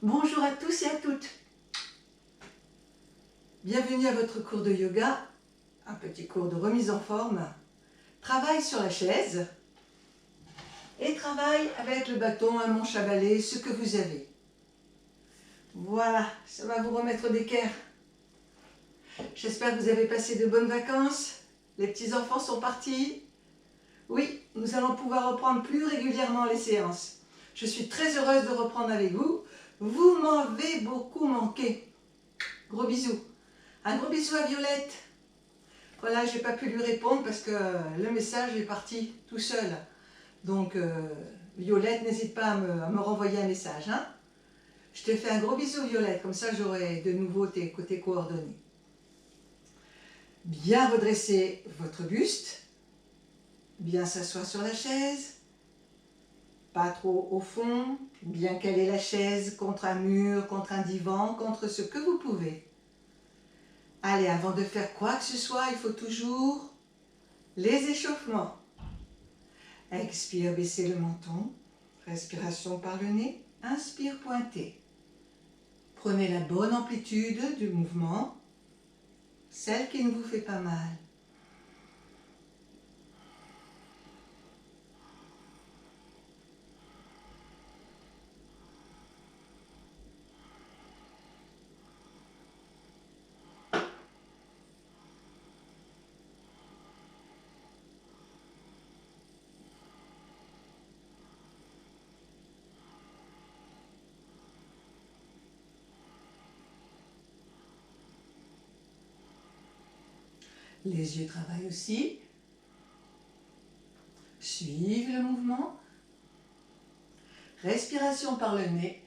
Bonjour à tous et à toutes. Bienvenue à votre cours de yoga, un petit cours de remise en forme. Travail sur la chaise et travail avec le bâton, un manche à balai, ce que vous avez. Voilà, ça va vous remettre d'équerre. J'espère que vous avez passé de bonnes vacances. Les petits-enfants sont partis. Oui, nous allons pouvoir reprendre plus régulièrement les séances. Je suis très heureuse de reprendre avec vous. Vous m'avez beaucoup manqué. Gros bisous. Un gros bisou à Violette. Voilà, je n'ai pas pu lui répondre parce que le message est parti tout seul. Donc, Violette, n'hésite pas à me renvoyer un message. Hein. Je te fais un gros bisou, Violette, comme ça j'aurai de nouveau tes coordonnées. Bien redresser votre buste. Bien s'asseoir sur la chaise. Pas trop au fond. Bien caler la chaise contre un mur, contre un divan, contre ce que vous pouvez. Allez, avant de faire quoi que ce soit, il faut toujours les échauffements. Expire, baissez le menton. Respiration par le nez. Inspire, pointez. Prenez la bonne amplitude du mouvement, celle qui ne vous fait pas mal. Les yeux travaillent aussi. Suivez le mouvement. Respiration par le nez.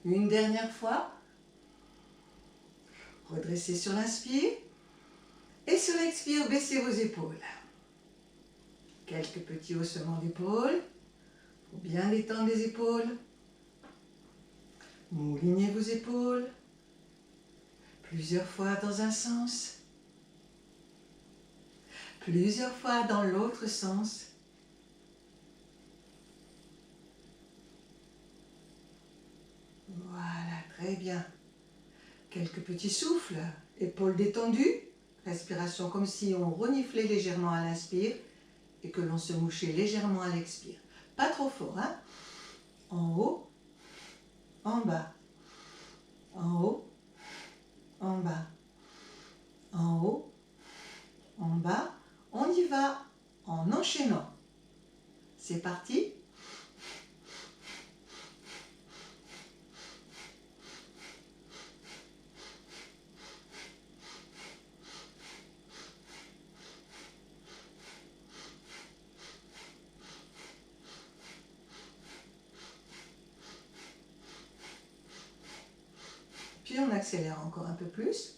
Une dernière fois. Redressez sur l'inspire. Et sur l'expire, baissez vos épaules. Quelques petits haussements d'épaules. Pour bien détendre les épaules. Moulinez vos épaules. Plusieurs fois dans un sens. Plusieurs fois dans l'autre sens. Voilà, très bien. Quelques petits souffles, épaules détendues, respiration comme si on reniflait légèrement à l'inspire et que l'on se mouchait légèrement à l'expire. Pas trop fort, hein? En haut, en bas, en haut, en bas, en haut, en bas. On y va en enchaînant. C'est parti. Puis on accélère encore un peu plus.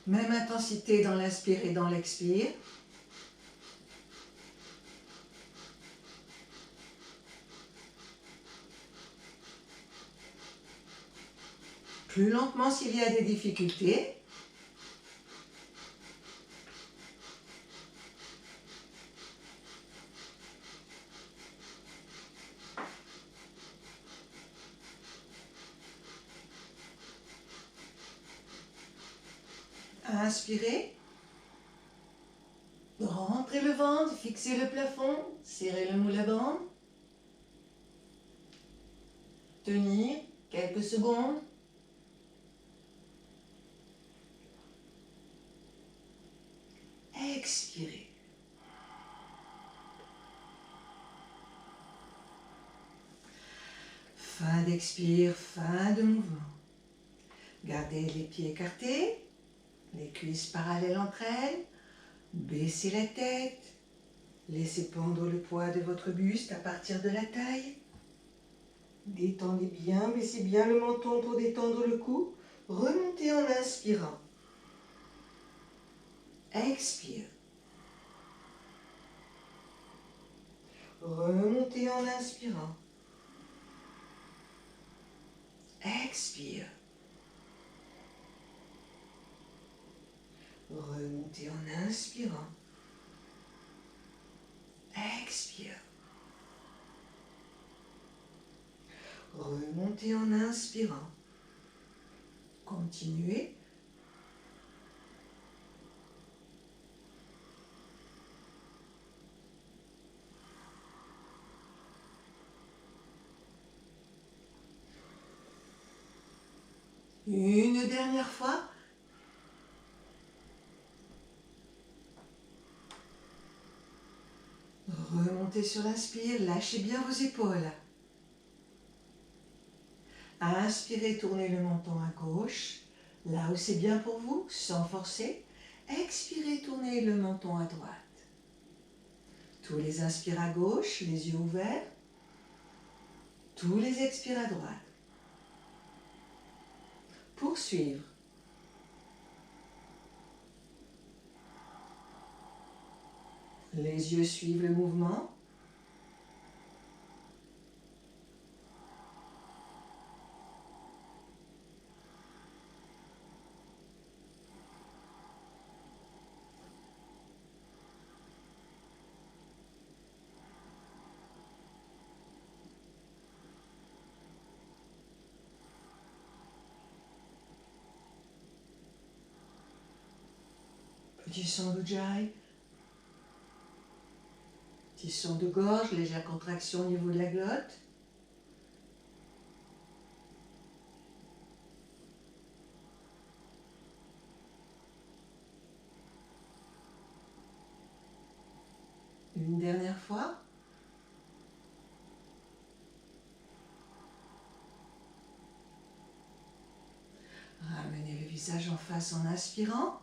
Même intensité dans l'inspire et dans l'expire. Plus lentement s'il y a des difficultés. Inspirez. Rentrez le ventre, fixez le plafond, serrez le moule à bande. Tenir quelques secondes. Expirez. Fin d'expire, fin de mouvement. Gardez les pieds écartés, les cuisses parallèles entre elles. Baissez la tête. Laissez pendre le poids de votre buste à partir de la taille. Détendez bien, baissez bien le menton pour détendre le cou. Remontez en inspirant. Expire. Remontez en inspirant. Expire. Remontez en inspirant. Expire. Remontez en inspirant. Continuez. Une dernière fois. Remontez sur l'inspire, lâchez bien vos épaules. Inspirez, tournez le menton à gauche, là où c'est bien pour vous, sans forcer. Expirez, tournez le menton à droite. Tous les inspires à gauche, les yeux ouverts. Tous les expires à droite. Poursuivre. Les yeux suivent le mouvement. Petit son d'Ujjayi. Petit son de gorge, légère contraction au niveau de la glotte. Une dernière fois. Ramenez le visage en face en inspirant.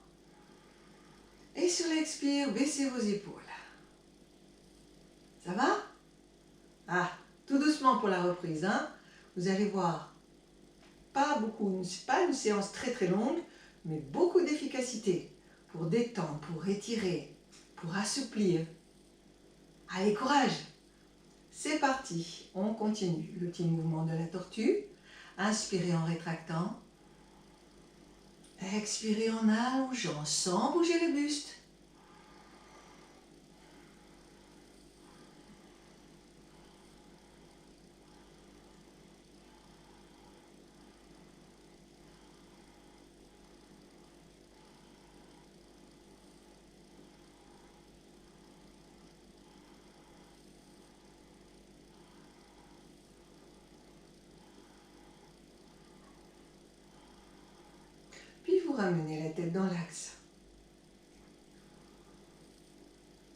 Et sur l'expire, baissez vos épaules. Ça va? Ah, tout doucement pour la reprise, hein? Vous allez voir, pas une séance très très longue, mais beaucoup d'efficacité pour détendre, pour étirer, pour assouplir. Allez, courage! C'est parti, on continue. Le petit mouvement de la tortue. Inspirez en rétractant. Expirez en allongeant sans bouger le buste. Puis vous ramenez la tête dans l'axe.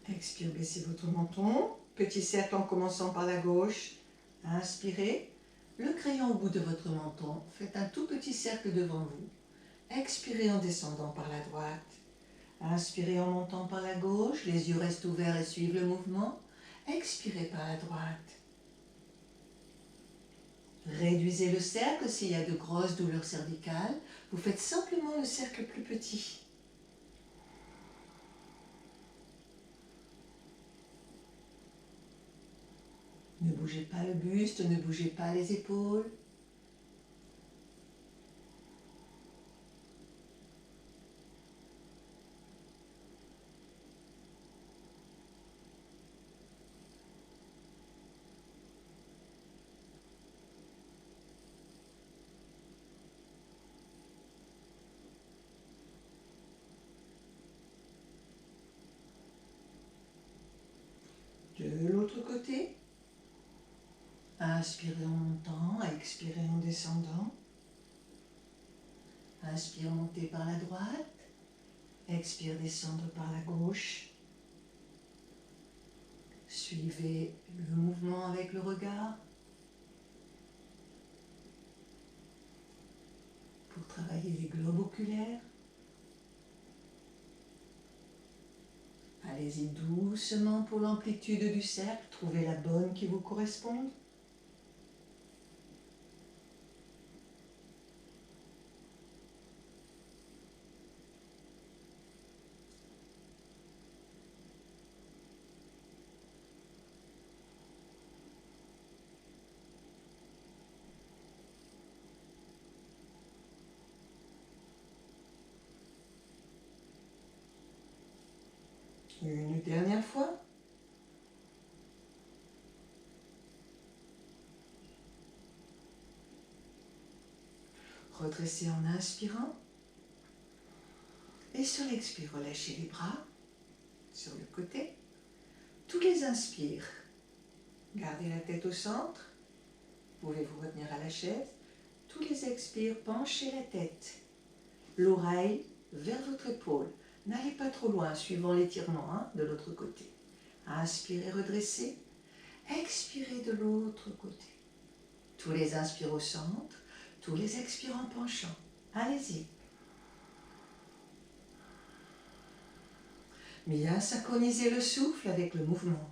Expire, baissez votre menton. Petit cercle en commençant par la gauche. Inspirez. Le crayon au bout de votre menton. Faites un tout petit cercle devant vous. Expirez en descendant par la droite. Inspirez en montant par la gauche. Les yeux restent ouverts et suivent le mouvement. Expirez par la droite. Réduisez le cercle s'il y a de grosses douleurs cervicales. Vous faites simplement le cercle plus petit. Ne bougez pas le buste, ne bougez pas les épaules. De l'autre côté, inspirez en montant, expirez en descendant. Inspire, monter par la droite. Expire, descendre par la gauche. Suivez le mouvement avec le regard pour travailler les globes oculaires. Allez-y doucement pour l'amplitude du cercle. Trouvez la bonne qui vous corresponde. Une dernière fois. Redressez en inspirant. Et sur l'expire, relâchez les bras sur le côté. Tous les inspires, gardez la tête au centre. Pouvez-vous retenir à la chaise. Tous les expires, penchez la tête. L'oreille vers votre épaule. N'allez pas trop loin, suivant l'étirement de l'autre côté. Inspirez, redressez. Expirez de l'autre côté. Tous les inspires au centre, tous les expires en penchant. Allez-y. Bien synchroniser le souffle avec le mouvement.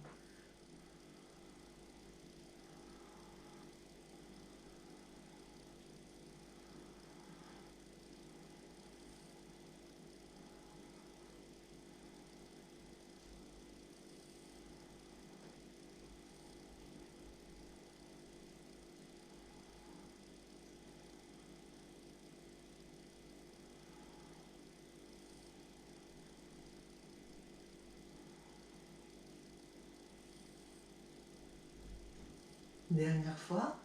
Dernière fois.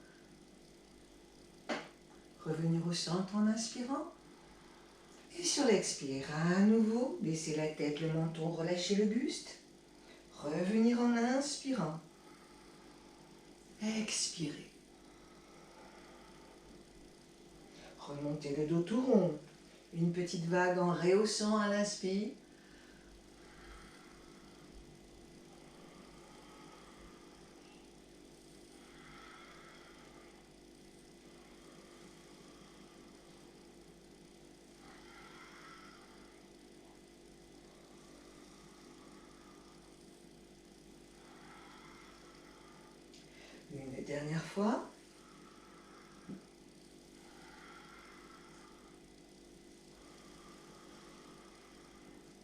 Revenir au centre en inspirant. Et sur l'expire, à nouveau, baissez la tête, le menton, relâchez le buste. Revenir en inspirant. Expirez. Remontez le dos tout rond. Une petite vague en rehaussant à l'inspire. Une dernière fois.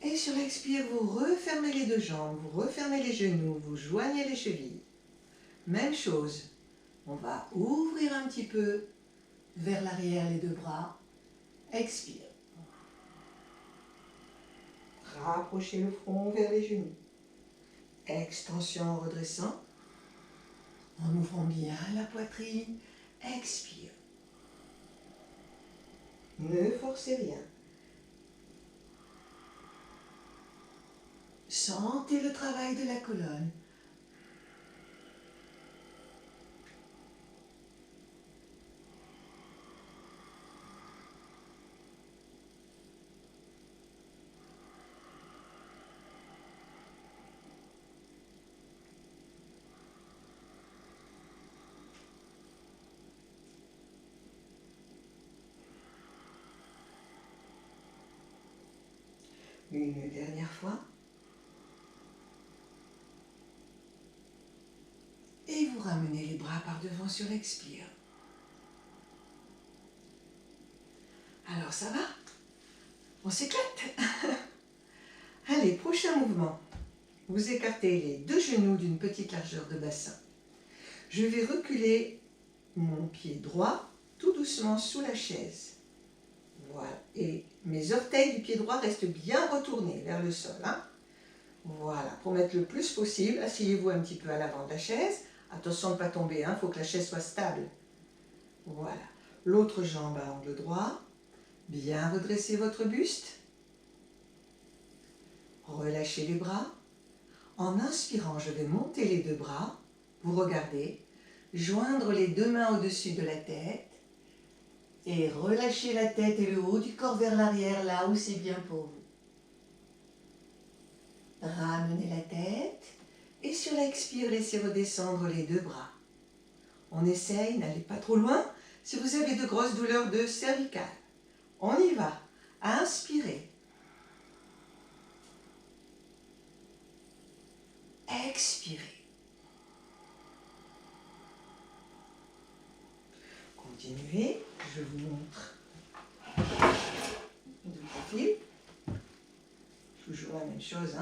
Et sur l'expire, vous refermez les deux jambes, vous refermez les genoux, vous joignez les chevilles. Même chose. On va ouvrir un petit peu vers l'arrière les deux bras. Expire. Rapprochez le front vers les genoux. Extension en redressant. En ouvrant bien la poitrine. Expire. Ne forcez rien. Sentez le travail de la colonne. Une dernière fois. Et vous ramenez les bras par devant sur l'expire. Alors ça va? On s'éclate. Allez, prochain mouvement. Vous écartez les deux genoux d'une petite largeur de bassin. Je vais reculer mon pied droit tout doucement sous la chaise. Voilà. Et mes orteils du pied droit restent bien retournés vers le sol. Voilà. Pour mettre le plus possible, asseyez-vous un petit peu à l'avant de la chaise. Attention de ne pas tomber, il faut que la chaise soit stable. Voilà. L'autre jambe à angle droit. Bien redressez votre buste. Relâchez les bras. En inspirant, je vais monter les deux bras. Vous regardez. Joindre les deux mains au-dessus de la tête. Et relâchez la tête et le haut du corps vers l'arrière, là où c'est bien pour vous. Ramenez la tête. Et sur l'expire, laissez redescendre les deux bras. On essaye, n'allez pas trop loin. Si vous avez de grosses douleurs de cervicales, on y va. Inspirez. Expirez. Continuez. Je vous montre de profil. Toujours la même chose.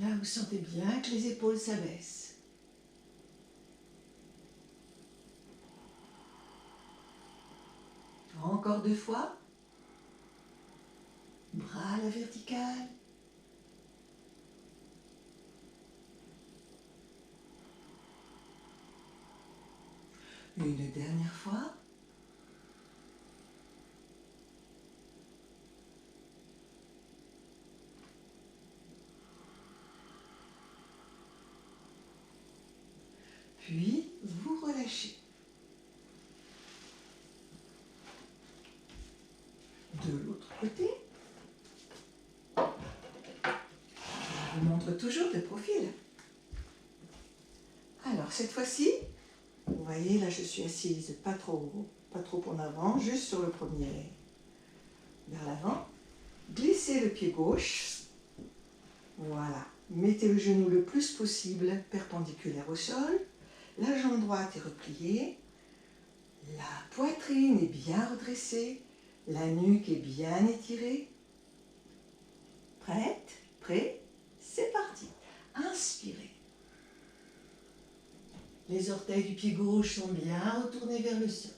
Là, vous sentez bien que les épaules s'abaissent. Encore 2 fois. Bras à la verticale. Une dernière fois. Puis, vous relâchez. De l'autre côté, je vous montre toujours de profil. Alors, cette fois-ci, vous voyez, là, je suis assise pas trop en avant, juste sur le premier, vers l'avant. Glissez le pied gauche. Voilà. Mettez le genou le plus possible perpendiculaire au sol. La jambe droite est repliée. La poitrine est bien redressée. La nuque est bien étirée. Prête? Prêt? C'est parti. Inspirez. Les orteils du pied gauche sont bien retournés vers le sol.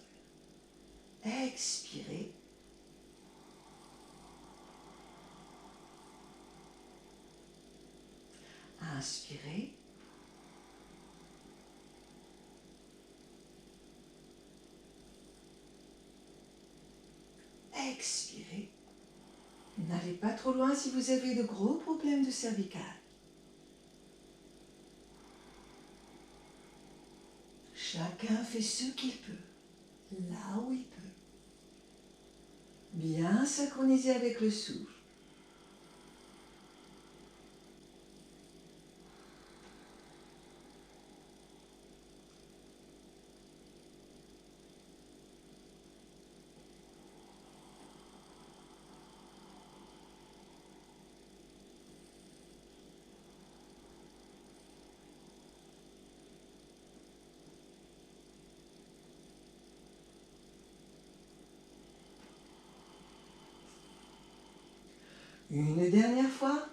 Expirez. Inspirez. Expirez. N'allez pas trop loin si vous avez de gros problèmes de cervicale. Chacun fait ce qu'il peut, là où il peut. Bien synchronisé avec le souffle. Une dernière fois.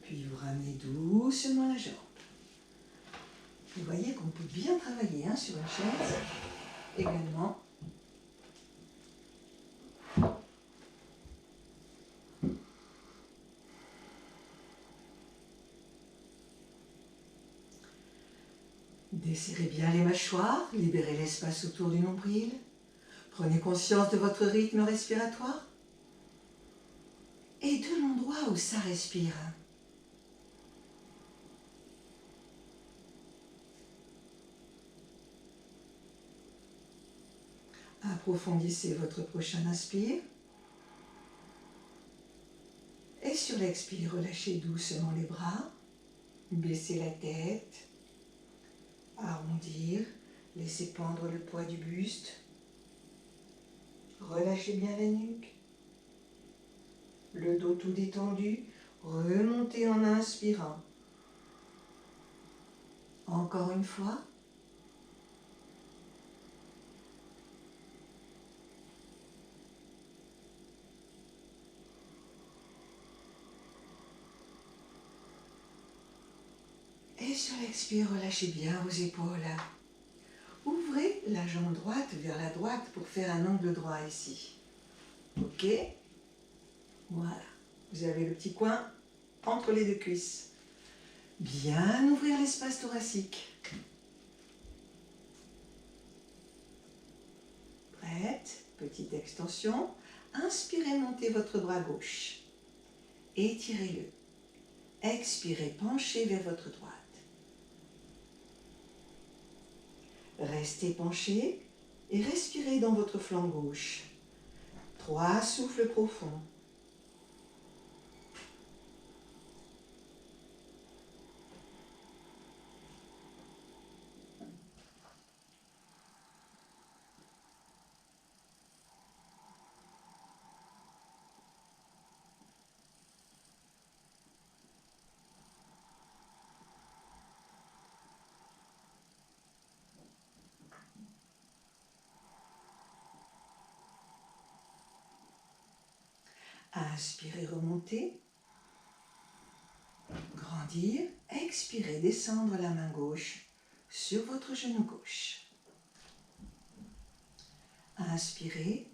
Puis vous ramenez doucement la jambe. Vous voyez qu'on peut bien travailler sur une chaise également. Desserrez bien les mâchoires, libérez l'espace autour du nombril. Prenez conscience de votre rythme respiratoire et de l'endroit où ça respire. Approfondissez votre prochain inspire. Et sur l'expire, relâchez doucement les bras. Baissez la tête. Arrondir. Laissez pendre le poids du buste. Relâchez bien la nuque. Le dos tout détendu. Remontez en inspirant. Encore une fois. Et sur l'expire, relâchez bien vos épaules. Ouvrez la jambe droite vers la droite pour faire un angle droit ici. Ok? Voilà. Vous avez le petit coin entre les deux cuisses. Bien ouvrir l'espace thoracique. Prête? Petite extension. Inspirez, montez votre bras gauche. Étirez-le. Expirez, penchez vers votre droite. Restez penché et respirez dans votre flanc gauche. 3 souffles profonds. Inspirez, remonter. Grandir. Expirez, descendre la main gauche sur votre genou gauche. Inspirez.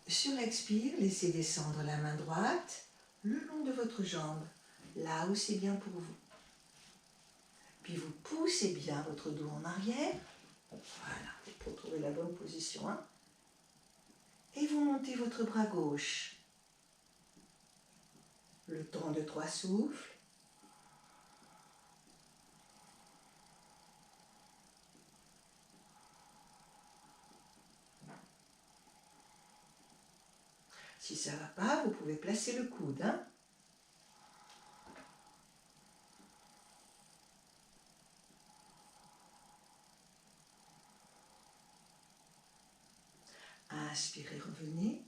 Sur l'expire, laissez descendre la main droite le long de votre jambe, là où c'est bien pour vous. Puis vous poussez bien votre dos en arrière. Voilà, pour trouver la bonne position. Et vous montez votre bras gauche. Le temps de 3 souffles. Si ça ne va pas, vous pouvez placer le coude. Inspirez, revenez.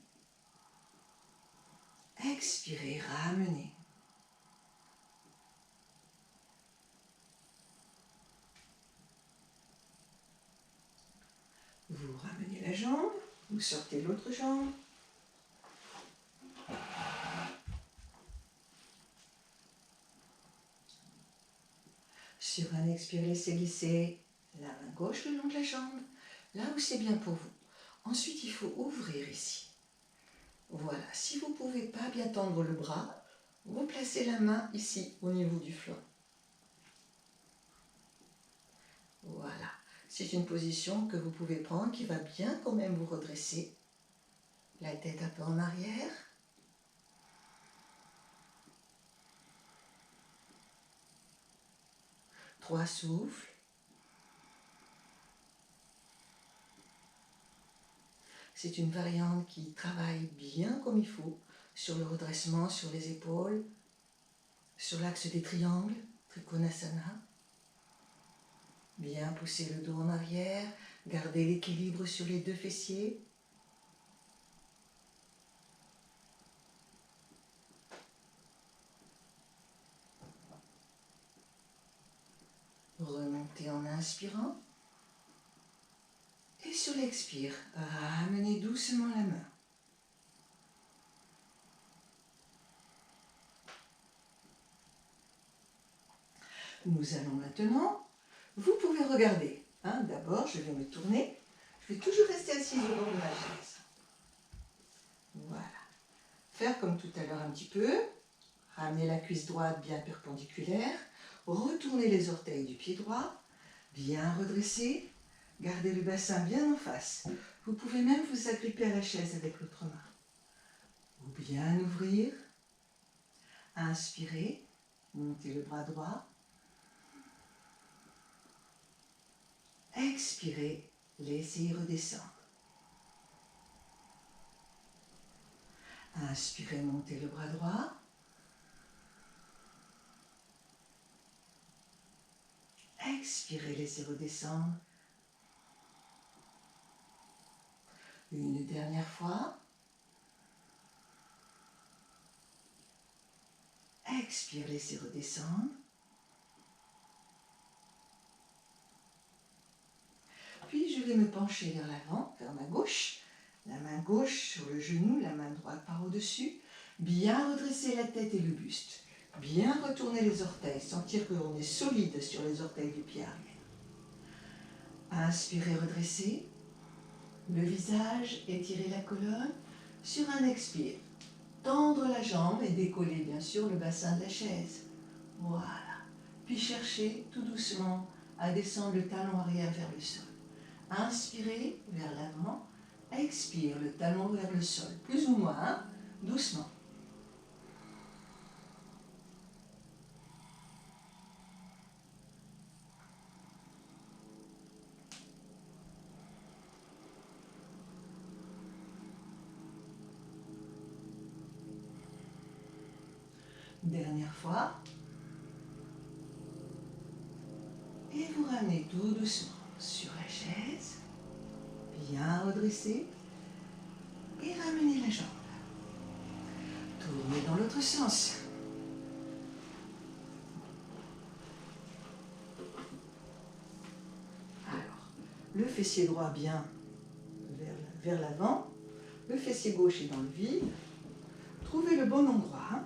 Expirez, ramenez. Vous ramenez la jambe, vous sortez l'autre jambe. Sur un expire, laissez glisser la main gauche le long de la jambe, là où c'est bien pour vous. Ensuite, il faut ouvrir ici. Voilà, si vous ne pouvez pas bien tendre le bras, vous placez la main ici, au niveau du flanc. Voilà, c'est une position que vous pouvez prendre qui va bien quand même vous redresser. La tête un peu en arrière. Trois souffles. C'est une variante qui travaille bien comme il faut sur le redressement, sur les épaules, sur l'axe des triangles, Trikonasana. Bien pousser le dos en arrière, garder l'équilibre sur les 2 fessiers. Remontez en inspirant. Et sur l'expire, ramenez doucement la main. Nous allons maintenant, vous pouvez regarder. D'abord, je vais me tourner. Je vais toujours rester assise au bord de ma chaise. Voilà. Faire comme tout à l'heure un petit peu. Ramener la cuisse droite bien perpendiculaire. Retourner les orteils du pied droit. Bien redresser. Gardez le bassin bien en face. Vous pouvez même vous agripper à la chaise avec l'autre main. Ou bien ouvrir. Inspirez. Montez le bras droit. Expirez. Laissez redescendre. Inspirez, montez le bras droit. Expirez, laissez redescendre. Une dernière fois. Expire, laissez redescendre. Puis je vais me pencher vers l'avant, vers ma gauche. La main gauche sur le genou, la main droite par au-dessus. Bien redresser la tête et le buste. Bien retourner les orteils, sentir qu'on est solide sur les orteils du pied arrière. Inspirez, redressez. Le visage, étirez la colonne. Sur un expire, tendre la jambe et décoller bien sûr le bassin de la chaise. Voilà. Puis cherchez tout doucement à descendre le talon arrière vers le sol. Inspirez vers l'avant. Expire le talon vers le sol. Plus ou moins, doucement. Dernière fois. Et vous ramenez tout doucement sur la chaise. Bien redresser. Et ramenez la jambe. Tournez dans l'autre sens. Alors, le fessier droit bien vers l'avant. Le fessier gauche est dans le vide. Trouvez le bon endroit.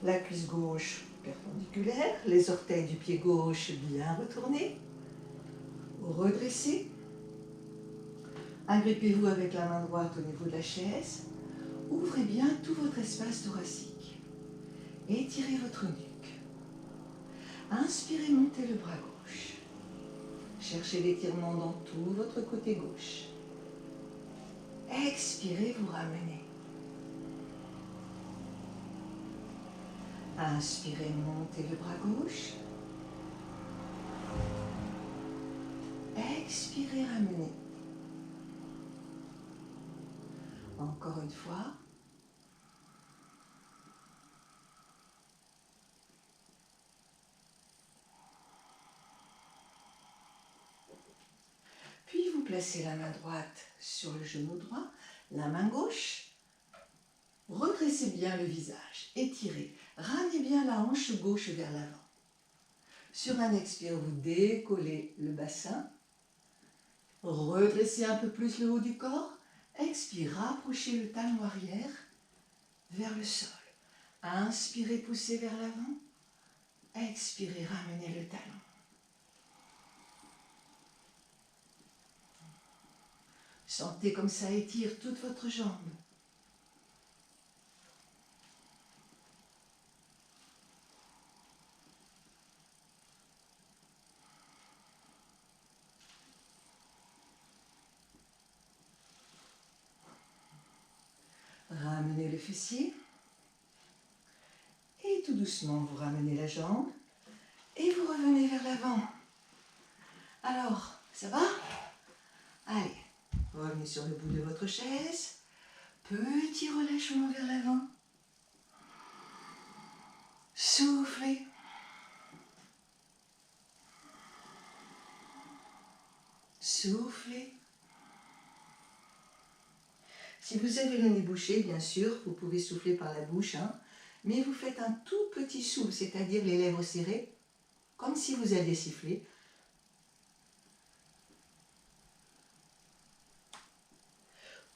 La cuisse gauche perpendiculaire, les orteils du pied gauche bien retournés. Redressez. Agrippez-vous avec la main droite au niveau de la chaise. Ouvrez bien tout votre espace thoracique. Étirez votre nuque. Inspirez, montez le bras gauche. Cherchez l'étirement dans tout votre côté gauche. Expirez, vous ramenez. Inspirez, montez le bras gauche. Expirez, ramenez. Encore une fois. Puis vous placez la main droite sur le genou droit, la main gauche. Redressez bien le visage, étirez, ramenez bien la hanche gauche vers l'avant. Sur un expire, vous décollez le bassin. Redressez un peu plus le haut du corps. Expire, rapprochez le talon arrière vers le sol. Inspirez, poussez vers l'avant. Expirez, ramenez le talon. Sentez comme ça étire toute votre jambe. Ramenez le fessier. Et tout doucement, vous ramenez la jambe. Et vous revenez vers l'avant. Alors, ça va? Allez, revenez sur le bout de votre chaise. Petit relâchement vers l'avant. Soufflez. Soufflez. Si vous avez le nez bouché, bien sûr, vous pouvez souffler par la bouche, hein, mais vous faites un tout petit souffle, c'est-à-dire les lèvres serrées, comme si vous alliez siffler.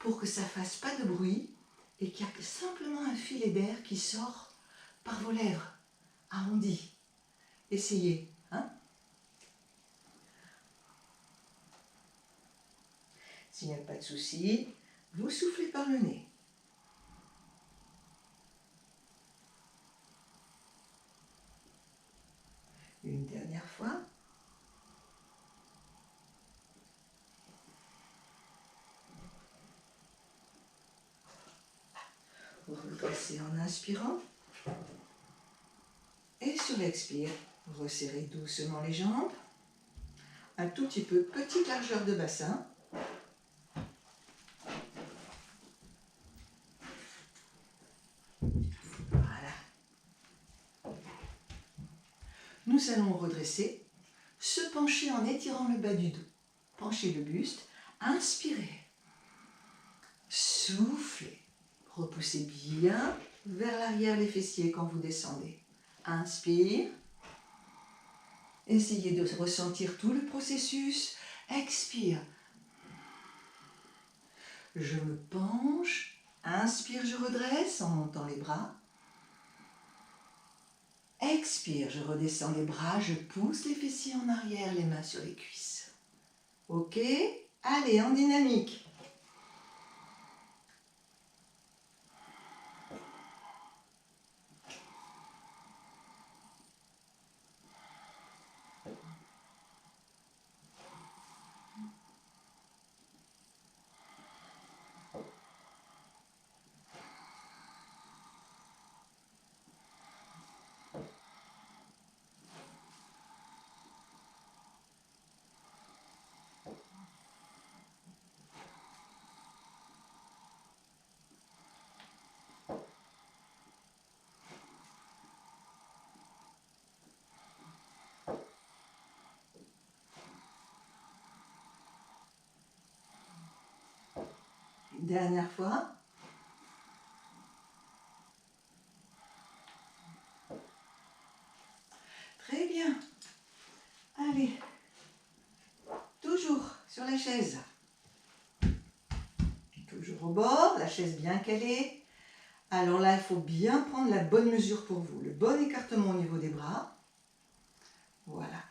Pour que ça ne fasse pas de bruit et qu'il y a simplement un filet d'air qui sort par vos lèvres, arrondies. Essayez, hein? S'il n'y a pas de souci, vous soufflez par le nez. Une dernière fois. Vous redressez en inspirant. Et sur l'expire, resserrez doucement les jambes. Un tout petit peu, petite largeur de bassin. Voilà. Nous allons redresser, se pencher en étirant le bas du dos. Penchez le buste, inspirez. Soufflez. Repoussez bien vers l'arrière les fessiers quand vous descendez. Inspire. Essayez de ressentir tout le processus. Expire. Je me penche. Inspire, je redresse en montant les bras. Expire, je redescends les bras, je pousse les fessiers en arrière, les mains sur les cuisses. Ok? Allez, en dynamique. Dernière fois. Très bien. Allez. Toujours sur la chaise. Toujours au bord, la chaise bien calée. Alors là, il faut bien prendre la bonne mesure pour vous. Le bon écartement au niveau des bras. Voilà.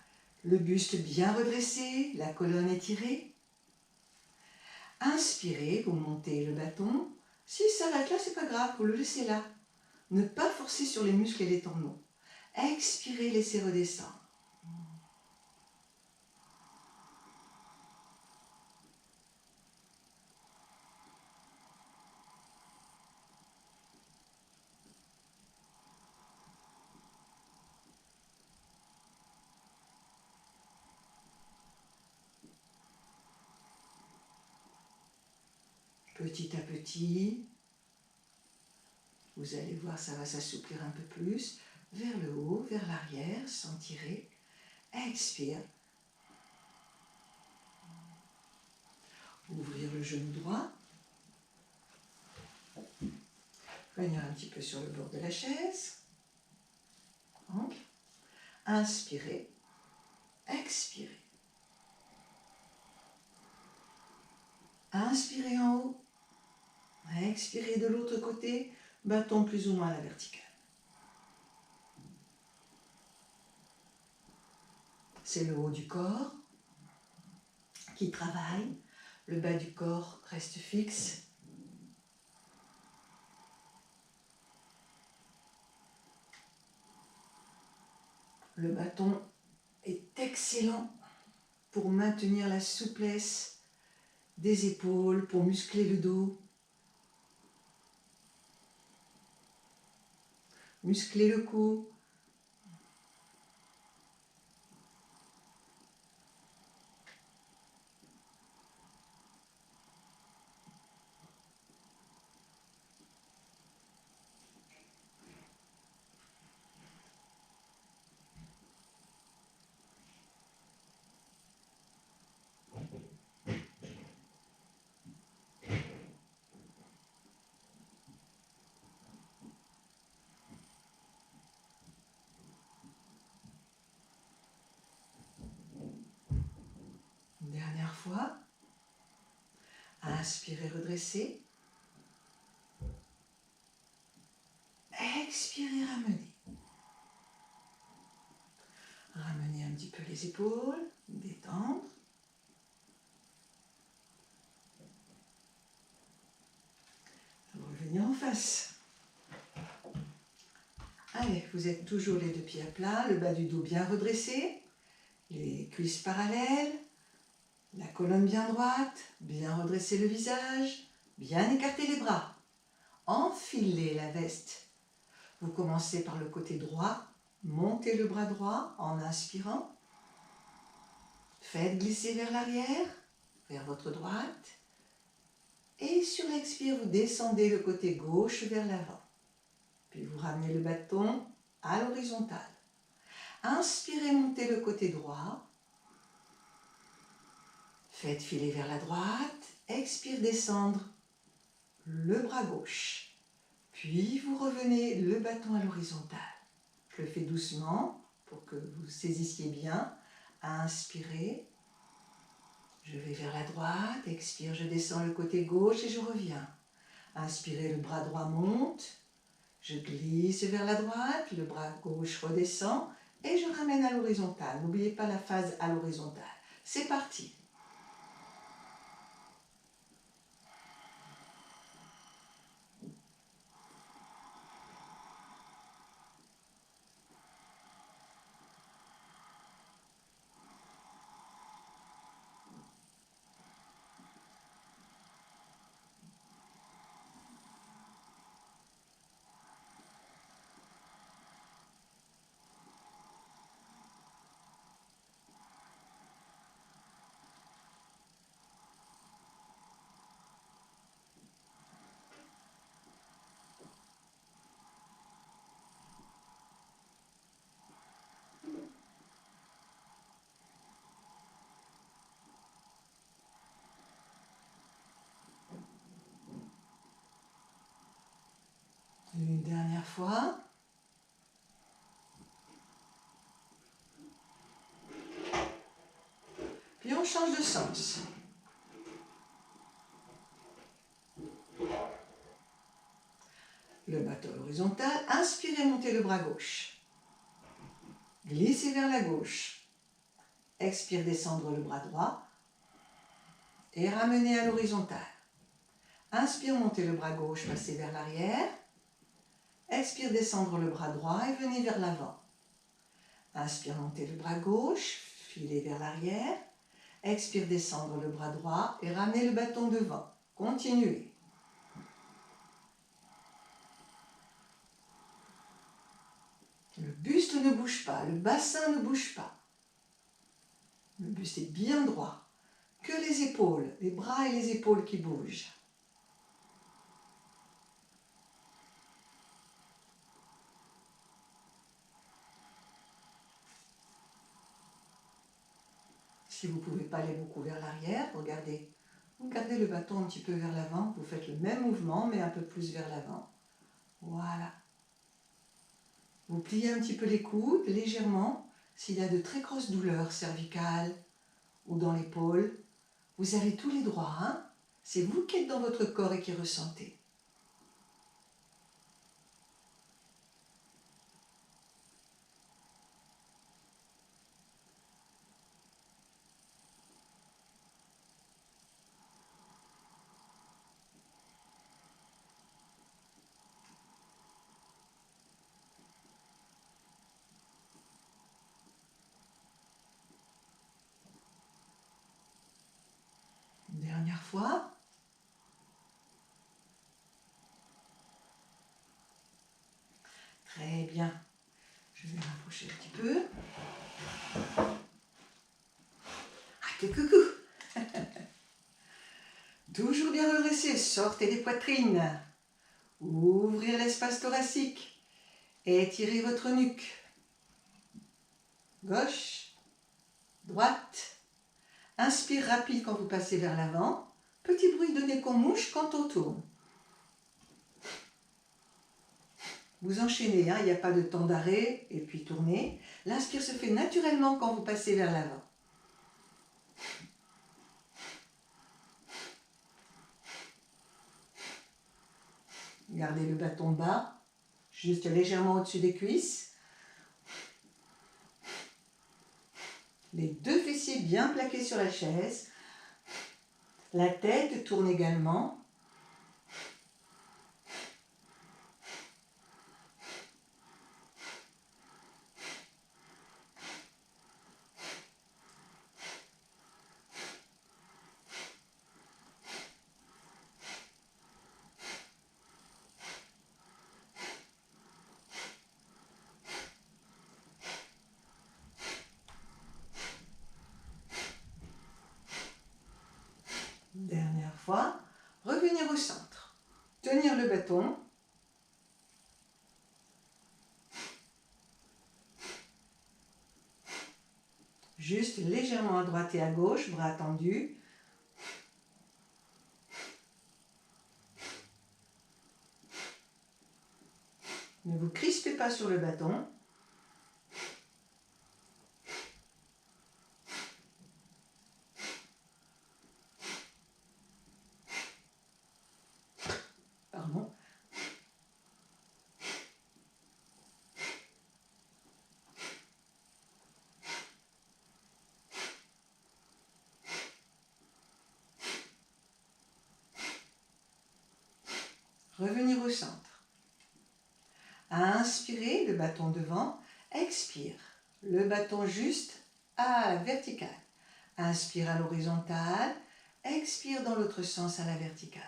Le buste bien redressé, la colonne étirée. Inspirez, vous montez le bâton. Si ça va être là, c'est pas grave, vous le laissez là. Ne pas forcer sur les muscles et les tendons. Expirez, laissez redescendre. Petit à petit, vous allez voir, ça va s'assouplir un peu plus. Vers le haut, vers l'arrière, sans tirer. Expire. Ouvrir le genou droit. Venir un petit peu sur le bord de la chaise. Ample. Inspirez. Expirez. Inspirez en haut. Expirez de l'autre côté. Bâton plus ou moins à la verticale. C'est le haut du corps qui travaille. Le bas du corps reste fixe. Le bâton est excellent pour maintenir la souplesse des épaules, pour muscler le dos, muscler le cou. Une dernière fois. Inspirez, redressez. Expirez, ramenez. Ramenez un petit peu les épaules, détendre. Revenir en face. Allez, vous êtes toujours les deux pieds à plat, le bas du dos bien redressé, les cuisses parallèles, la colonne bien droite, bien redresser le visage, bien écarter les bras. Enfilez la veste. Vous commencez par le côté droit, montez le bras droit en inspirant. Faites glisser vers l'arrière, vers votre droite. Et sur l'expire, vous descendez le côté gauche vers l'avant. Puis vous ramenez le bâton à l'horizontale. Inspirez, montez le côté droit. Faites filer vers la droite. Expire, descendre le bras gauche. Puis vous revenez le bâton à l'horizontale. Je le fais doucement pour que vous saisissiez bien. Inspirez. Je vais vers la droite. Expire, je descends le côté gauche et je reviens. Inspirez, le bras droit monte. Je glisse vers la droite, le bras gauche redescend et je ramène à l'horizontale. N'oubliez pas la phase à l'horizontale. C'est parti. Une dernière fois. Puis on change de sens. Le l'horizontale. Inspirez, montez le bras gauche. Glissez vers la gauche. Expire, descendre le bras droit. Et ramenez à l'horizontale. Inspire, montez le bras gauche, passez vers l'arrière. Expire, descendre le bras droit et venez vers l'avant. Inspire, montez le bras gauche, filez vers l'arrière. Expire, descendre le bras droit et ramenez le bâton devant. Continuez. Le buste ne bouge pas, le bassin ne bouge pas. Le buste est bien droit. Que les épaules, les bras et les épaules qui bougent. Si vous ne pouvez pas aller beaucoup vers l'arrière, regardez. Vous gardez le bâton un petit peu vers l'avant. Vous faites le même mouvement, mais un peu plus vers l'avant. Voilà. Vous pliez un petit peu les coudes, légèrement. S'il y a de très grosses douleurs cervicales ou dans l'épaule, vous avez tous les droits. Hein? C'est vous qui êtes dans votre corps et qui ressentez. Une dernière fois. Très bien. Je vais m'approcher un petit peu. Ah, coucou. Toujours bien redresser, sortez les poitrines. Ouvrir l'espace thoracique. Étirez votre nuque. Gauche, droite. Inspire rapide quand vous passez vers l'avant. Petit bruit de nez qu'on mouche quand on tourne. Vous enchaînez, hein, il n'y a pas de temps d'arrêt, et puis tournez. L'inspire se fait naturellement quand vous passez vers l'avant. Gardez le bâton bas, juste légèrement au-dessus des cuisses. Les deux fessiers bien plaqués sur la chaise. La tête tourne également. Dernière fois, revenir au centre. Tenir le bâton. Juste légèrement à droite et à gauche, bras tendus. Ne vous crispez pas sur le bâton. Pardon. Revenir au centre. Inspirez, le bâton devant. Expire, le bâton juste à la verticale. Inspire à l'horizontale. Expire dans l'autre sens à la verticale.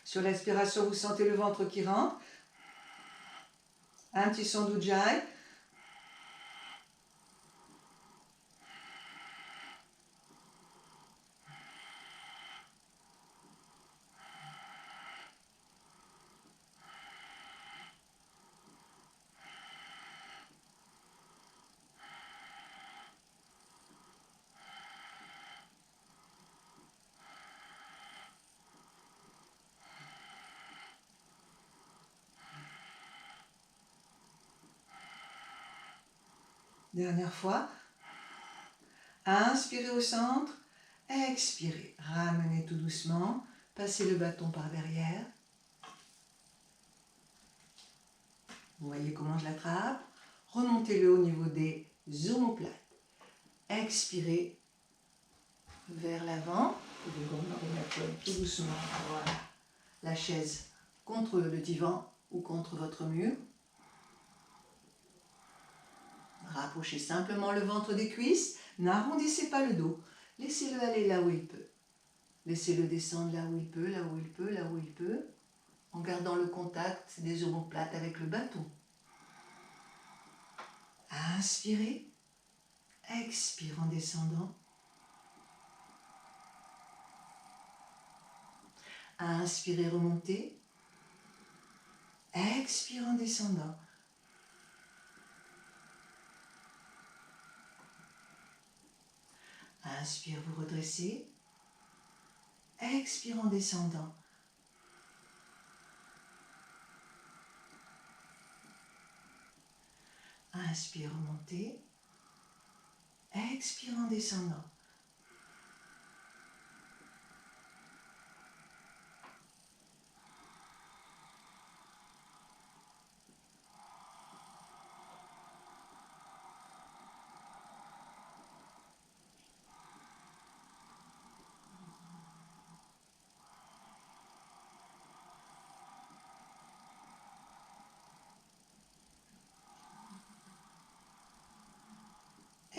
Sur l'expiration, vous sentez le ventre qui rentre. Un petit son d'Ujjayi. Dernière fois. Inspirez au centre. Expirez. Ramenez tout doucement. Passez le bâton par derrière. Vous voyez comment je l'attrape. Remontez-le au niveau des omoplates. Expirez vers l'avant. Vous pouvez remettre tout doucement, voilà, la chaise contre le divan ou contre votre mur. Rapprochez simplement le ventre des cuisses. N'arrondissez pas le dos. Laissez-le aller là où il peut. Laissez-le descendre là où il peut, là où il peut, là où il peut, en gardant le contact des omoplates avec le bâton. Inspirez. Expire en descendant. Inspirez, remontez. Expire en descendant. Inspire, vous redressez. Expire en descendant. Inspire, remontez. Expire en descendant.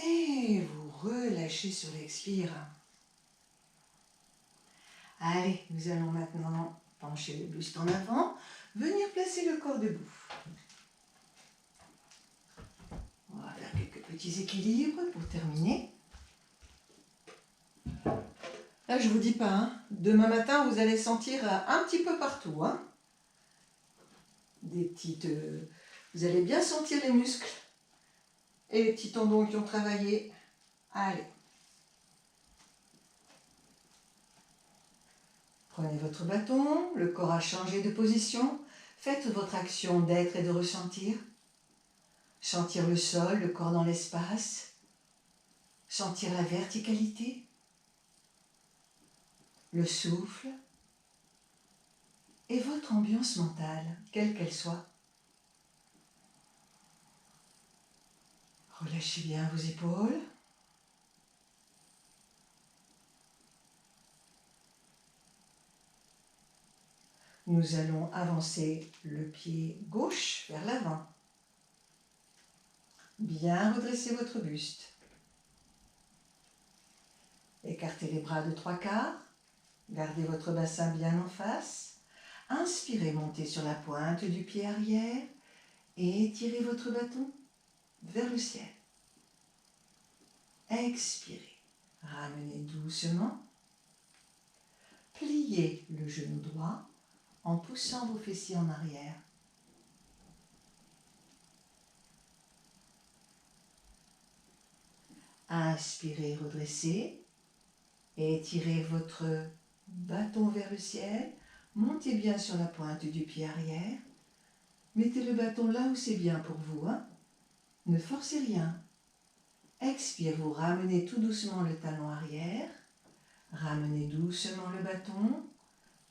Et vous relâchez sur l'expire. Allez, nous allons maintenant pencher le buste en avant, venir placer le corps debout. On va faire quelques petits équilibres pour terminer. Là, je vous dis pas, hein, demain matin, vous allez sentir un petit peu partout. Hein, des petites... vous allez bien sentir les muscles et les petits tendons qui ont travaillé. Allez. Prenez votre bâton, le corps a changé de position. Faites votre action d'être et de ressentir. Sentir le sol, le corps dans l'espace. Sentir la verticalité. Le souffle. Et votre ambiance mentale, quelle qu'elle soit. Relâchez bien vos épaules. Nous allons avancer le pied gauche vers l'avant. Bien redresser votre buste. Écartez les bras de 3/4. Gardez votre bassin bien en face. Inspirez, montez sur la pointe du pied arrière et étirez votre bâton vers le ciel. Expirez. Ramenez doucement. Pliez le genou droit en poussant vos fessiers en arrière. Inspirez, redressez et étirez votre bâton vers le ciel. Montez bien sur la pointe du pied arrière. Mettez le bâton là où c'est bien pour vous. Hein. Ne forcez rien. Expire, vous ramenez tout doucement le talon arrière. Ramenez doucement le bâton.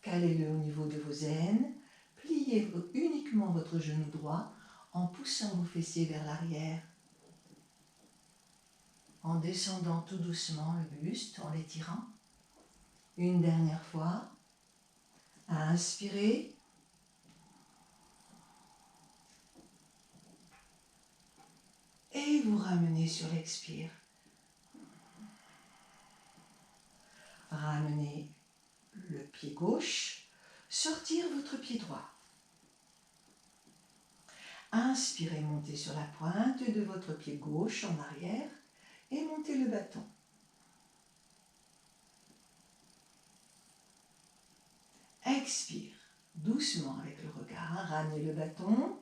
Calez-le au niveau de vos aines. Pliez uniquement votre genou droit en poussant vos fessiers vers l'arrière. En descendant tout doucement le buste, en l'étirant. Une dernière fois. Inspirez. Et vous ramenez sur l'expire. Ramenez le pied gauche. Sortir votre pied droit. Inspirez, montez sur la pointe de votre pied gauche en arrière et montez le bâton. Expire, doucement avec le regard, ramenez le bâton,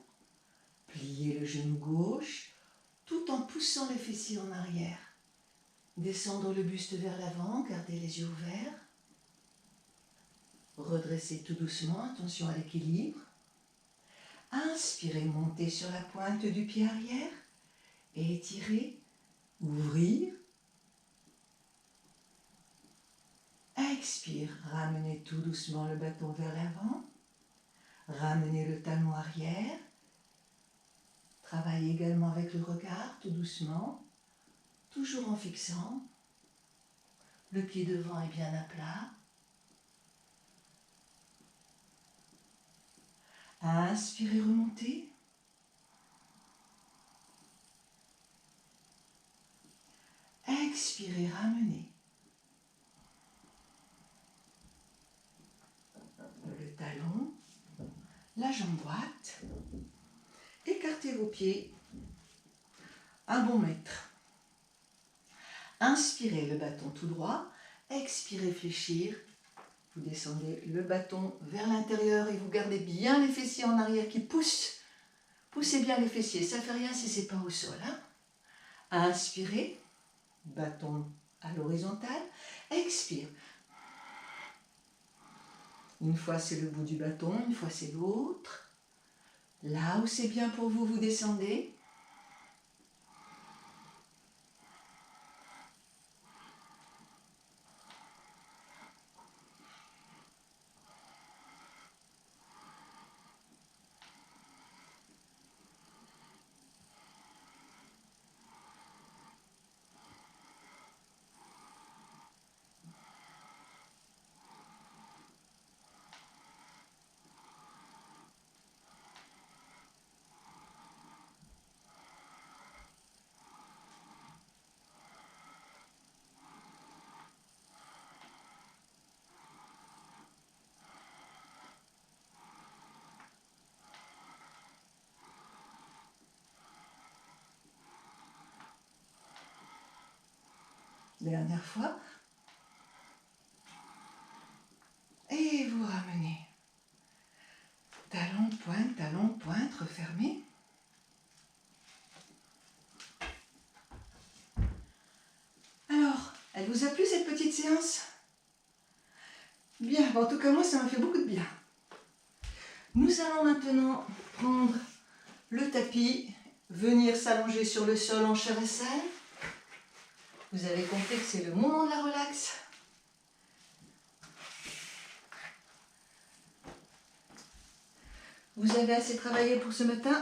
pliez le genou gauche, tout en poussant les fessiers en arrière. Descendre le buste vers l'avant, gardez les yeux ouverts. Redressez tout doucement, attention à l'équilibre. Inspirez, montez sur la pointe du pied arrière étirer, ouvrir. Expire, ramenez tout doucement le bâton vers l'avant. Ramenez le talon arrière. Travaillez également avec le regard, tout doucement, toujours en fixant. Le pied devant est bien à plat. Inspirez, remontez. Expirez, ramenez. Le talon, la jambe droite. Écartez vos pieds. Un bon mètre. Inspirez le bâton tout droit. Expirez, fléchir. Vous descendez le bâton vers l'intérieur et vous gardez bien les fessiers en arrière qui poussent. Poussez bien les fessiers, ça ne fait rien si ce n'est pas au sol. Inspirez, bâton à l'horizontale. Expire. Une fois c'est le bout du bâton, une fois c'est l'autre. Là où c'est bien pour vous, vous descendez. Dernière fois. Et vous ramenez. Talon, pointe, refermez. Alors, elle vous a plu cette petite séance? Bien, en tout cas moi ça m'a fait beaucoup de bien. Nous allons maintenant prendre le tapis, venir s'allonger sur le sol en shavasana. Vous avez compris que c'est le moment de la relaxe. Vous avez assez travaillé pour ce matin?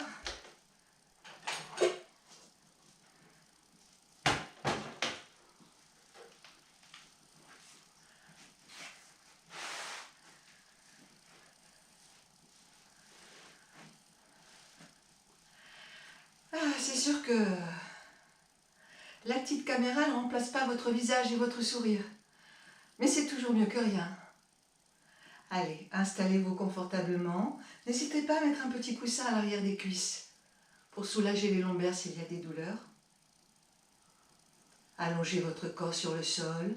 C'est sûr que la petite caméra ne remplace pas votre visage et votre sourire. Mais c'est toujours mieux que rien. Allez, installez-vous confortablement. N'hésitez pas à mettre un petit coussin à l'arrière des cuisses pour soulager les lombaires s'il y a des douleurs. Allongez votre corps sur le sol,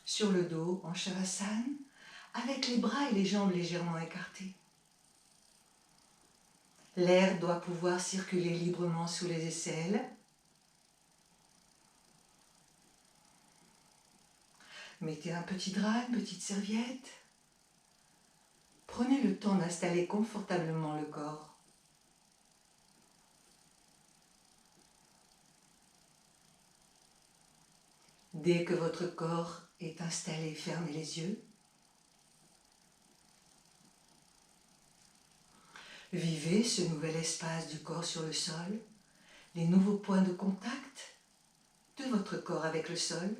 sur le dos en shavasana, avec les bras et les jambes légèrement écartés. L'air doit pouvoir circuler librement sous les aisselles. Mettez un petit drap, une petite serviette. Prenez le temps d'installer confortablement le corps. Dès que votre corps est installé, fermez les yeux. Vivez ce nouvel espace du corps sur le sol, les nouveaux points de contact de votre corps avec le sol.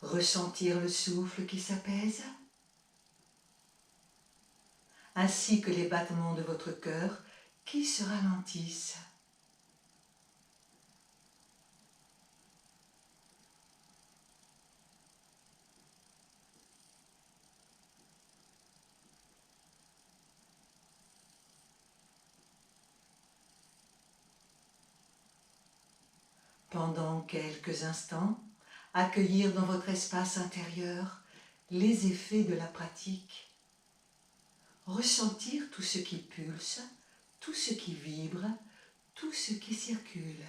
Ressentir le souffle qui s'apaise, ainsi que les battements de votre cœur qui se ralentissent. Pendant quelques instants, accueillir dans votre espace intérieur les effets de la pratique. Ressentir tout ce qui pulse, tout ce qui vibre, tout ce qui circule.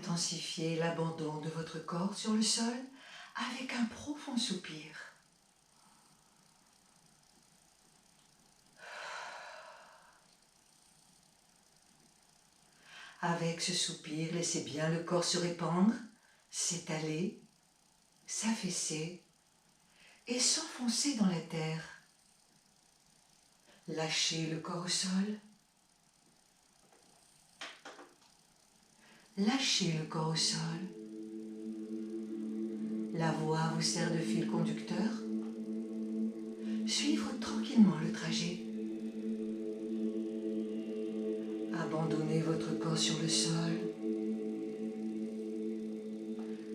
intensifiez l'abandon de votre corps sur le sol avec un profond soupir. Avec ce soupir, laissez bien le corps se répandre, s'étaler, s'affaisser et s'enfoncer dans la terre. Lâchez le corps au sol. Lâchez le corps au sol. La voix vous sert de fil conducteur. Suivre tranquillement le trajet. Abandonnez votre corps sur le sol.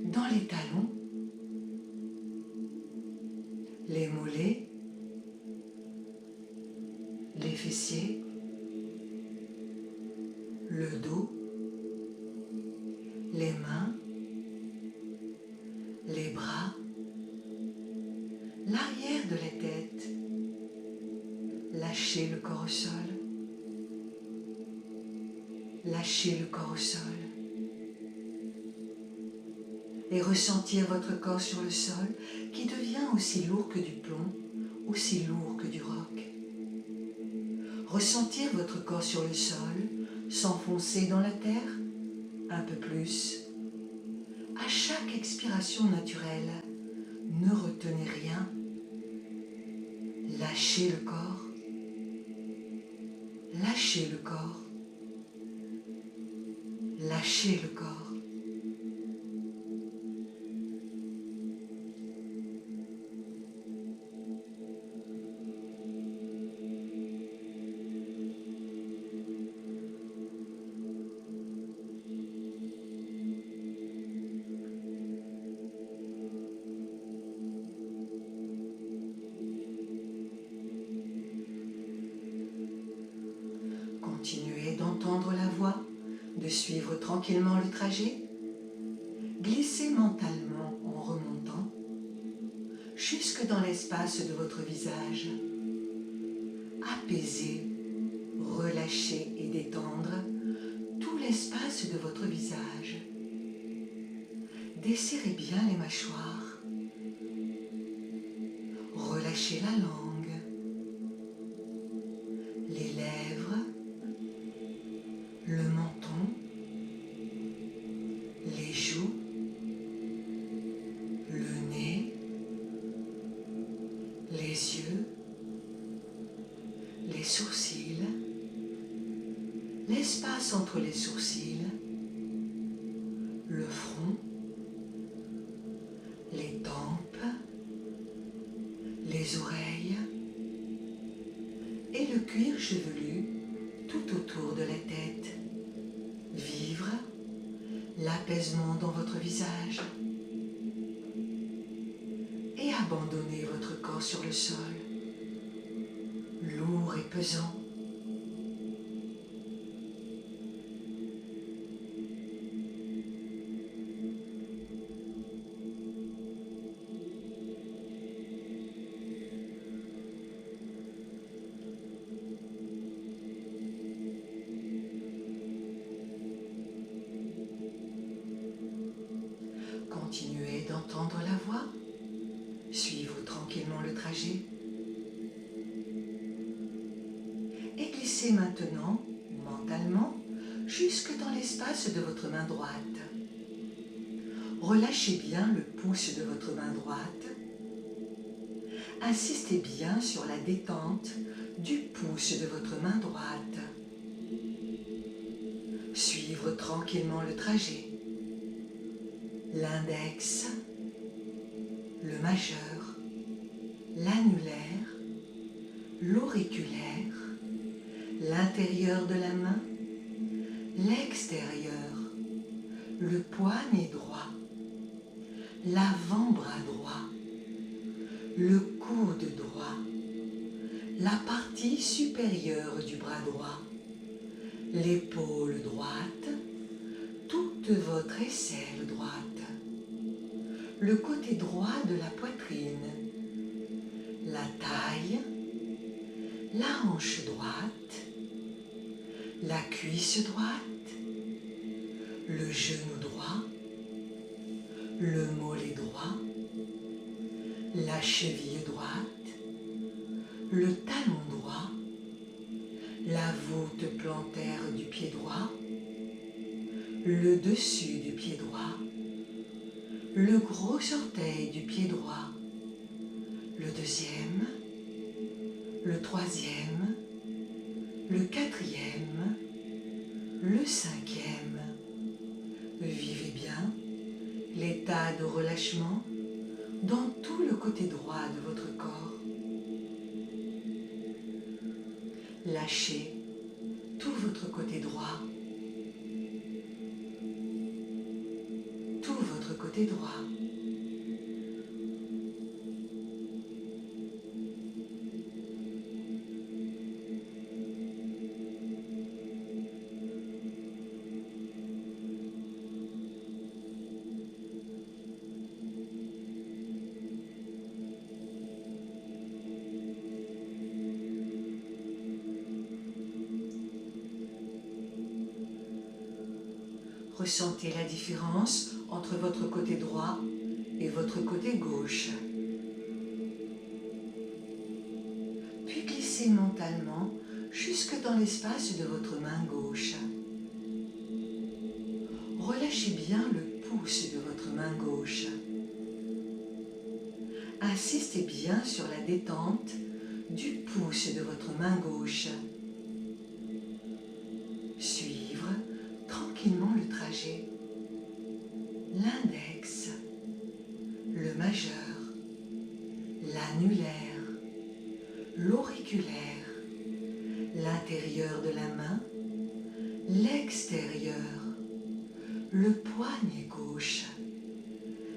Dans les talons, les mollets, les fessiers, le dos, les mains, les bras, l'arrière de la tête. Lâchez le corps au sol. Lâchez le corps au sol. Et ressentir votre corps sur le sol qui devient aussi lourd que du plomb, aussi lourd que du roc. Ressentir votre corps sur le sol, s'enfoncer dans la terre, un peu plus. À chaque expiration naturelle, ne retenez rien. Lâchez le corps. Lâchez le corps. Lâchez le corps. Continuez d'entendre la voix, de suivre tranquillement le trajet. Glissez mentalement en remontant jusque dans l'espace de votre visage. Apaisez, relâchez et détendre tout l'espace de votre visage. Desserrez bien les mâchoires. Relâchez la langue, les lèvres, le menton, les joues, le nez, les yeux, les sourcils, l'espace entre les sourcils, le front, les tempes, les oreilles et le cuir chevelu tout autour de la tête. Vivre l'apaisement dans votre visage et abandonner votre corps sur le sol, lourd et pesant. Continuez d'entendre la voix, suivre tranquillement le trajet et glissez maintenant, mentalement, jusque dans l'espace de votre main droite. Relâchez bien le pouce de votre main droite. Insistez bien sur la détente du pouce de votre main droite. Suivre tranquillement le trajet. L'index, le majeur, l'annulaire, l'auriculaire, l'intérieur de la main, l'extérieur, le poignet droit, l'avant-bras droit, le coude droit, la partie supérieure du bras droit, l'épaule droite, toute votre aisselle droite, le côté droit de la poitrine, la taille, la hanche droite, la cuisse droite, le genou droit, le mollet droit, la cheville droite, le talon droit, la voûte plantaire du pied droit, le dessus du pied droit, le gros orteil du pied droit, le deuxième, le troisième, le quatrième, le cinquième. Vivez bien l'état de relâchement dans tout le côté droit de votre corps. Lâchez tout votre côté droit, tout votre côté droit. Ressentez la différence entre votre côté droit et votre côté gauche. Puis glissez mentalement jusque dans l'espace de votre main gauche. Relâchez bien le pouce de votre main gauche. Insistez bien sur la détente du pouce de votre main gauche. Suivre tranquillement le trajet. L'index, le majeur, l'annulaire, l'auriculaire, l'intérieur de la main, l'extérieur, le poignet gauche,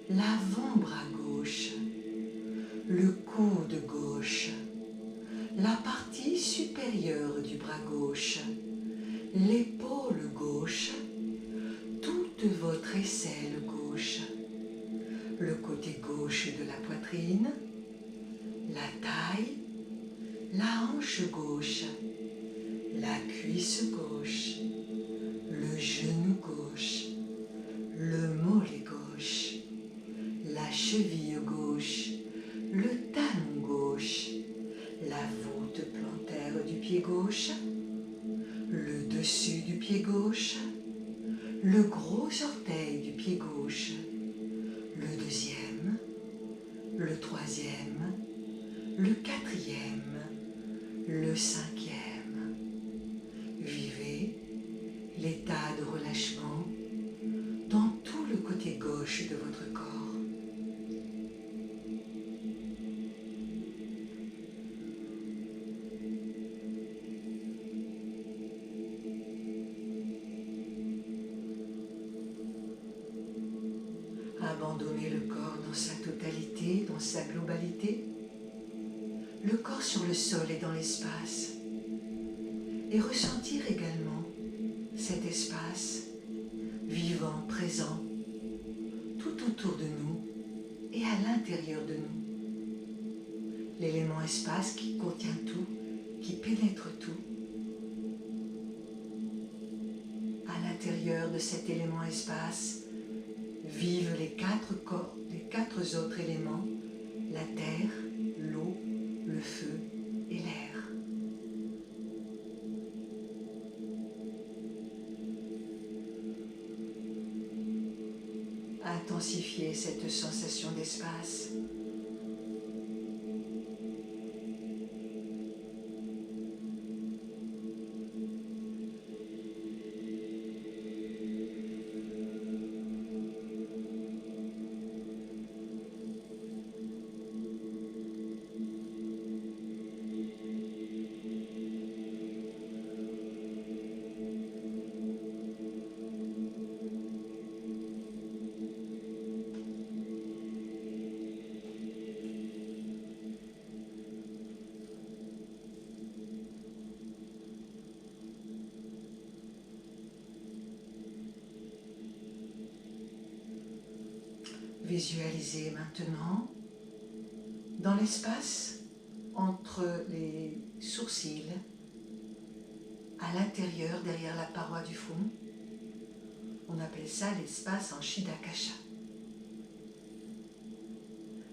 l'avant-bras gauche, le coude gauche, la partie supérieure du bras gauche, l'épaule gauche, toute votre aisselle gauche, le côté gauche de la poitrine, la taille, la hanche gauche, la cuisse gauche, le genou gauche, le mollet gauche, la cheville gauche, le talon gauche, la voûte plantaire du pied gauche, le dessus du pied gauche, le gros orteil du pied gauche, le deuxième, le troisième, le quatrième, le cinquième. Vivez l'état de relâchement dans tout le côté gauche de votre corps. Abandonnez le corps dans sa totalité, dans sa globalité. Le corps sur le sol et dans l'espace. Et ressentir également cet espace vivant, présent, tout autour de nous et à l'intérieur de nous. L'élément espace qui contient tout, qui pénètre tout. À l'intérieur de cet élément espace, vivent les quatre autres éléments, la terre, l'eau, le feu et l'air. Intensifiez cette sensation d'espace. Visualisez maintenant dans l'espace entre les sourcils, à l'intérieur, derrière la paroi du front. On appelle ça l'espace en Chitta Kasha.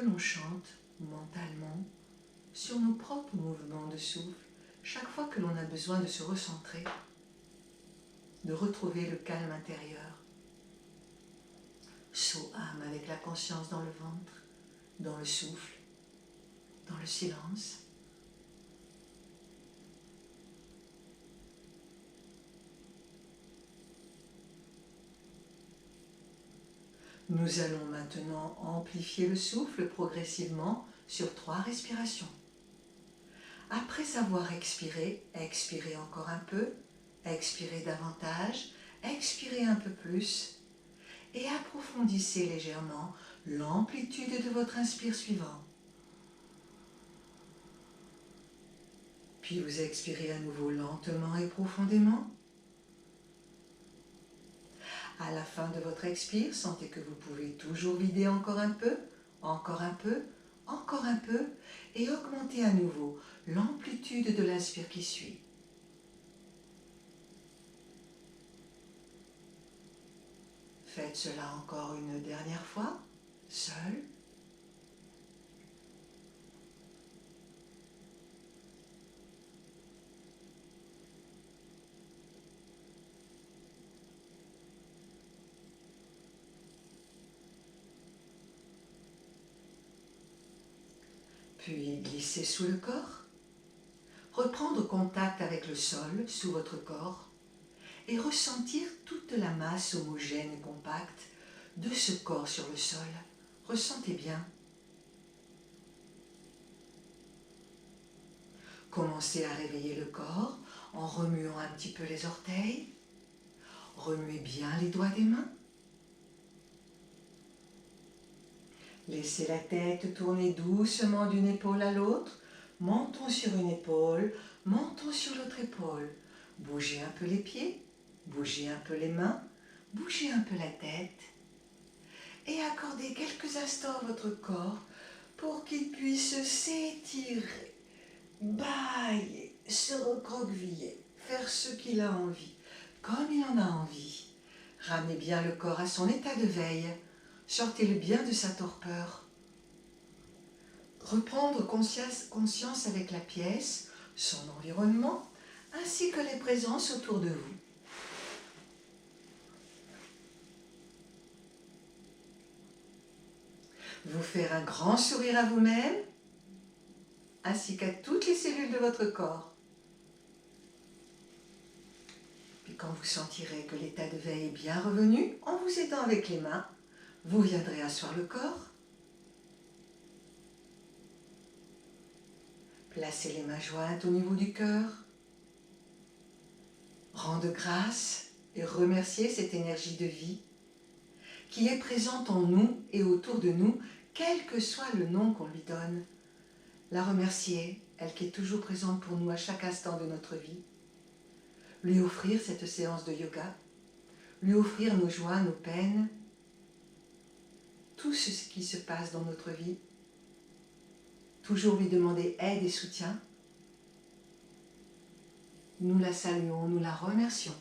l'on chante mentalement sur nos propres mouvements de souffle chaque fois que l'on a besoin de se recentrer, de retrouver le calme intérieur. So-am avec la conscience dans le ventre, dans le souffle, dans le silence. Nous allons maintenant amplifier le souffle progressivement sur 3 respirations. Après avoir expiré, expirez encore un peu, expirez davantage, expirez un peu plus et approfondissez légèrement l'amplitude de votre inspire suivant. Puis vous expirez à nouveau lentement et profondément. À la fin de votre expire, sentez que vous pouvez toujours vider encore un peu, encore un peu, encore un peu et augmenter à nouveau l'amplitude de l'inspire qui suit. Faites cela encore une dernière fois, seul. Puis glissez sous le corps, reprendre contact avec le sol sous votre corps et ressentir toute la masse homogène et compacte de ce corps sur le sol. Ressentez bien. Commencez à réveiller le corps en remuant un petit peu les orteils. Remuez bien les doigts des mains. Laissez la tête tourner doucement d'une épaule à l'autre, menton sur une épaule, menton sur l'autre épaule. Bougez un peu les pieds, bougez un peu les mains, bougez un peu la tête et accordez quelques instants à votre corps pour qu'il puisse s'étirer, bâiller, se recroqueviller, faire ce qu'il a envie, comme il en a envie. Ramenez bien le corps à son état de veille. Sortez-le bien de sa torpeur. Reprendre conscience avec la pièce, son environnement, ainsi que les présences autour de vous. Vous faire un grand sourire à vous-même, ainsi qu'à toutes les cellules de votre corps. Puis quand vous sentirez que l'état de veille est bien revenu, en vous aidant avec les mains, vous viendrez asseoir le corps. Placez les mains jointes au niveau du cœur. Rendre grâce et remercier cette énergie de vie qui est présente en nous et autour de nous, quel que soit le nom qu'on lui donne. La remercier, elle qui est toujours présente pour nous à chaque instant de notre vie. Lui offrir cette séance de yoga, lui offrir nos joies, nos peines, tout ce qui se passe dans notre vie, toujours lui demander aide et soutien. Nous la saluons, nous la remercions.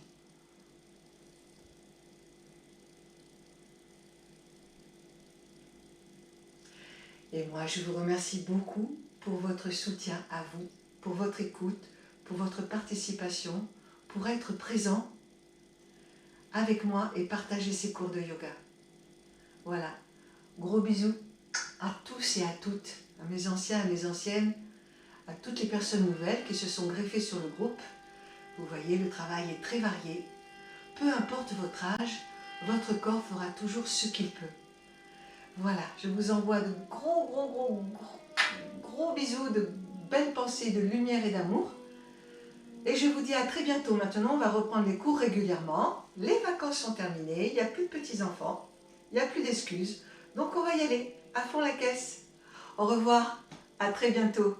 Et moi, je vous remercie beaucoup pour votre soutien à vous, pour votre écoute, pour votre participation, pour être présent avec moi et partager ces cours de yoga. Voilà. Gros bisous à tous et à toutes, à mes anciens, à mes anciennes, à toutes les personnes nouvelles qui se sont greffées sur le groupe. Vous voyez, le travail est très varié. Peu importe votre âge, votre corps fera toujours ce qu'il peut. Voilà, je vous envoie de gros bisous, de belles pensées, de lumière et d'amour. Et je vous dis à très bientôt. Maintenant, on va reprendre les cours régulièrement. Les vacances sont terminées, il n'y a plus de petits-enfants, il n'y a plus d'excuses. Donc on va y aller, à fond la caisse. Au revoir, à très bientôt.